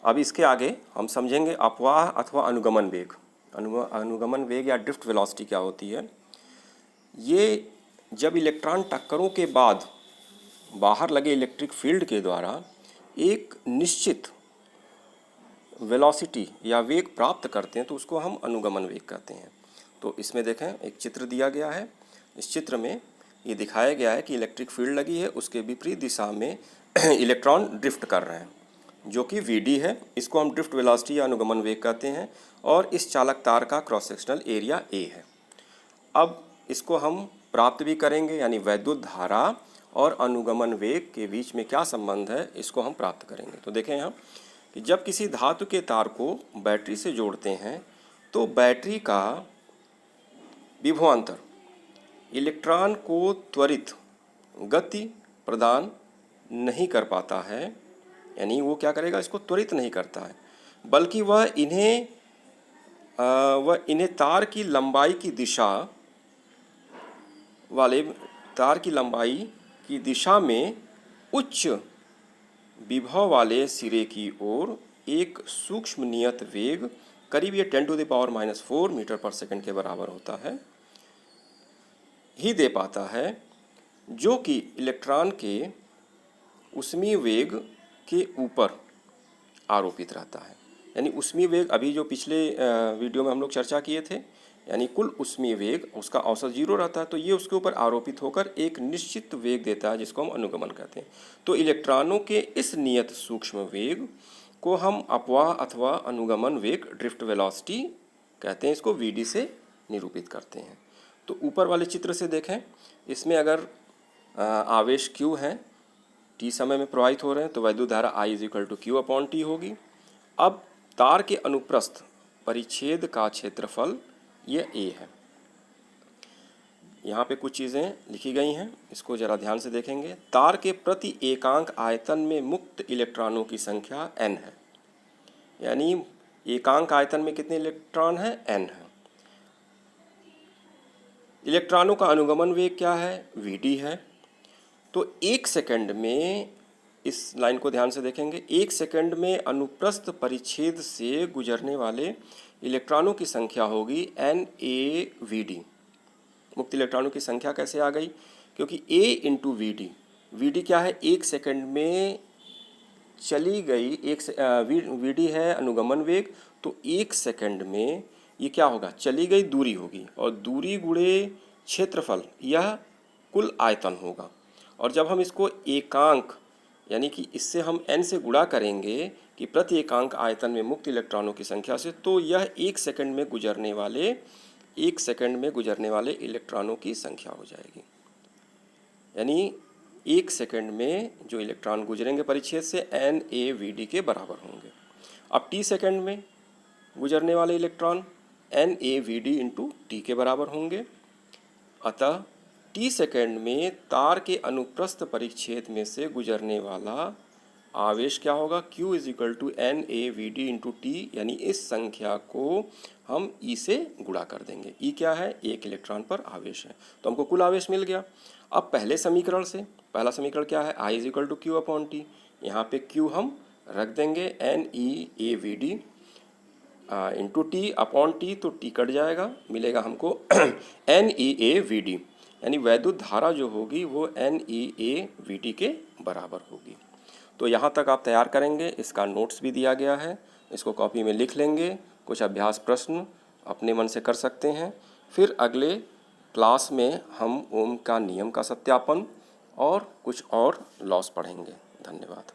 अब इसके आगे हम समझेंगे अपवाह अथवा अनुगमन वेग। अनुगमन वेग या ड्रिफ्ट वेलोसिटी क्या होती है। ये जब इलेक्ट्रॉन टक्करों के बाद बाहर लगे इलेक्ट्रिक फील्ड के द्वारा एक निश्चित वेलोसिटी या वेग प्राप्त करते हैं तो उसको हम अनुगमन वेग कहते हैं। तो इसमें देखें एक चित्र दिया गया है। इस चित्र में ये दिखाया गया है कि इलेक्ट्रिक फील्ड लगी है, उसके विपरीत दिशा में इलेक्ट्रॉन ड्रिफ्ट कर रहे हैं जो कि वीडी है। इसको हम ड्रिफ्ट वेलोसिटी या अनुगमन वेग कहते हैं और इस चालक तार का क्रॉस सेक्शनल एरिया ए है। अब इसको हम प्राप्त भी करेंगे, यानी वैद्युत धारा और अनुगमन वेग के बीच में क्या संबंध है इसको हम प्राप्त करेंगे। तो देखें यहाँ कि जब किसी धातु के तार को बैटरी से जोड़ते हैं तो बैटरी का विभवांतर इलेक्ट्रॉन को त्वरित गति प्रदान नहीं कर पाता है, यानी वो क्या करेगा, इसको त्वरित नहीं करता है, बल्कि वह इन्हें तार की लंबाई की दिशा वाले तार की लंबाई की दिशा में उच्च विभव वाले सिरे की ओर एक सूक्ष्म नियत वेग, करीब ये 10⁻⁻⁴ मीटर पर सेकंड के बराबर होता है, ही दे पाता है, जो कि इलेक्ट्रॉन के ऊष्मीय वेग के ऊपर आरोपित रहता है। यानी ऊष्मीय वेग अभी जो पिछले वीडियो में हम लोग चर्चा किए थे, यानी कुल ऊष्मीय वेग उसका औसत 0 रहता है, तो ये उसके ऊपर आरोपित होकर एक निश्चित वेग देता है जिसको हम अनुगमन कहते हैं। तो इलेक्ट्रॉनों के इस नियत सूक्ष्म वेग को हम अपवाह अथवा अनुगमन वेग ड्रिफ्ट वेलोसिटी कहते हैं। इसको वीडी से निरूपित करते हैं। तो ऊपर वाले चित्र से देखें, इसमें अगर आवेश Q है, T समय में प्रवाहित हो रहे हैं, तो वैद्युत धारा I = Q/T होगी। अब तार के अनुप्रस्थ परिच्छेद का क्षेत्रफल ये A है। यहाँ पे कुछ चीज़ें लिखी गई हैं, इसको ज़रा ध्यान से देखेंगे। तार के प्रति एकांक आयतन में मुक्त इलेक्ट्रॉनों की संख्या n है, यानी एकांक आयतन में कितने इलेक्ट्रॉन हैं, n है। इलेक्ट्रॉनों का अनुगमन वेग क्या है, Vd है। तो 1 सेकंड में, इस लाइन को ध्यान से देखेंगे, 1 सेकंड में अनुप्रस्थ परिच्छेद से गुजरने वाले इलेक्ट्रॉनों की संख्या होगी NaVd। मुक्त इलेक्ट्रॉनों की संख्या कैसे आ गई, क्योंकि A × Vd, Vd क्या है, 1 सेकंड में चली गई Vd है अनुगमन वेग, तो 1 सेकंड में ये क्या होगा, चली गई दूरी होगी, और दूरी गुणे क्षेत्रफल यह कुल आयतन होगा। और जब हम इसको एकांक, यानी कि इससे हम n से गुणा करेंगे कि प्रति एकांक आयतन में मुक्त इलेक्ट्रॉनों की संख्या से, तो यह 1 सेकंड में गुजरने वाले इलेक्ट्रॉनों की संख्या हो जाएगी। यानी 1 सेकंड में जो इलेक्ट्रॉन गुजरेंगे परिच्छेद से NaVd के बराबर होंगे। अब T सेकंड में गुजरने वाले इलेक्ट्रॉन NaVd × T के बराबर होंगे। अतः T सेकंड में तार के अनुप्रस्थ परिच्छेद में से गुजरने वाला आवेश क्या होगा, Q = NaVd × T, यानी इस संख्या को हम E से गुणा कर देंगे। E क्या है, 1 इलेक्ट्रॉन पर आवेश है, तो हमको कुल आवेश मिल गया। अब पहले समीकरण से, पहला समीकरण क्या है, I = Q/T, यहाँ पे Q हम रख देंगे NeAVd × T/T, तो T कट जाएगा, मिलेगा हमको NeAVd, यानी वैद्युत धारा जो होगी वो NeAVd के बराबर होगी। तो यहाँ तक आप तैयार करेंगे, इसका नोट्स भी दिया गया है, इसको कॉपी में लिख लेंगे, कुछ अभ्यास प्रश्न अपने मन से कर सकते हैं। फिर अगले क्लास में हम ओम का नियम का सत्यापन और कुछ और लॉस पढ़ेंगे। धन्यवाद।